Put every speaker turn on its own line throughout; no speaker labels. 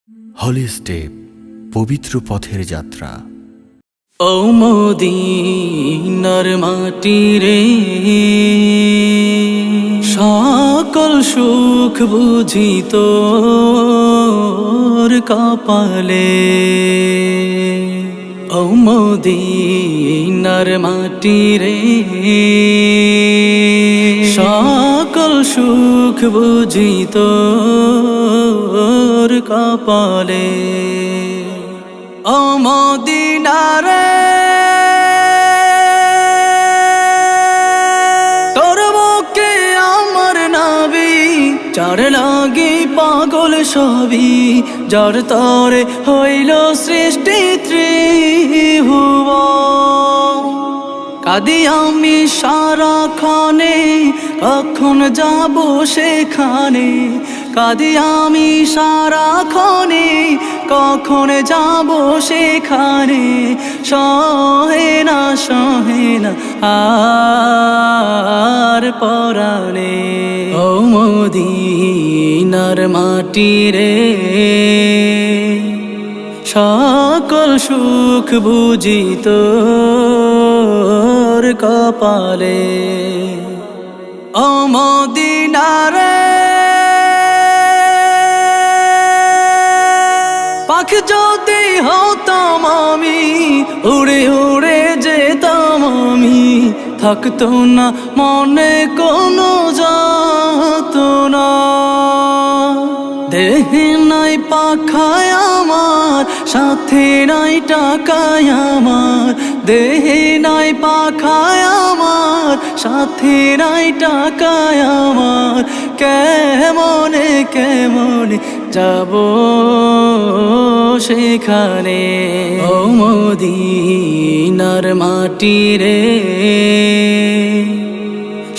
হলি step, পবিত্র পথের যাত্রা।
ও মদিনার মাটি রে, সকল সুখ বুঝি তোর কপালে। ও মদিনার মাটি রে, সকল সুখ বুঝি তোর কপালে। ও মদিনা রে, তোর বুকে আমার নাবি, যার লাগি পাগল সবই, যার তরে হইল সৃষ্টি ত্রিভুবন। কাঁদি আমি সারাক্ষণে, কখন যাব সেখানে। কাঁদি আমি সারাক্ষণে, কখন যাব সেখানে। সহে না আর পরাণে। ও মদিনার মাটি রে, সকল সুখ বুঝি তোর কপালে। ও মদিনা রে, পাখি যদি হতাম আমি, উড়ে উড়ে যেতাম আমি। থাকতো না মনে কোনো যাতনা, দেহে নাই পাখায় আমার, সাথে নাই টাকায় আমার। দেহে নাই পাখায় আমার, সাথে নাই টাকায় আমার। কেমনে কেমনে যাব সেখানে। ও মদিনার মাটি রে,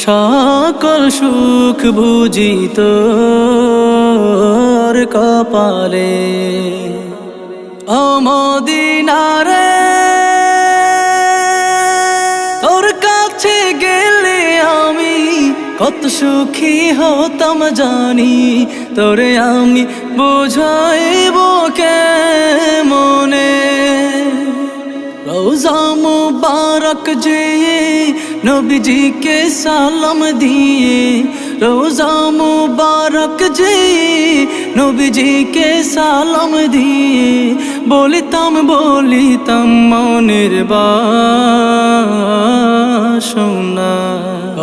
সকল সুখ বুঝি তোর কপালে। ও মদিনা রে, তোর কাছে গেলে আমি কত সুখী হতাম জানি। তোরে আমি বুঝাইব কেমনে। রোজা মুবারক যে নবীজিকে সালাম দিয়ে, রোজা মুবারক যে নবীজিকে সালাম দিয়ে, বলিতাম মনের বাসনা।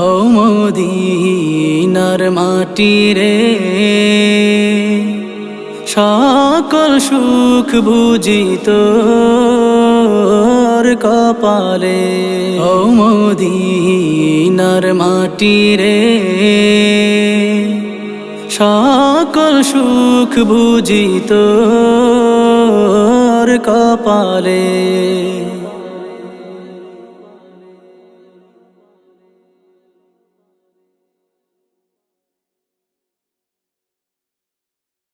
ও মদিনার মাটি রে, সকল সুখ বুঝি তোর কপালে। ও মদিনার মাটি রে, সকল সুখ বুঝি তোর কপালে।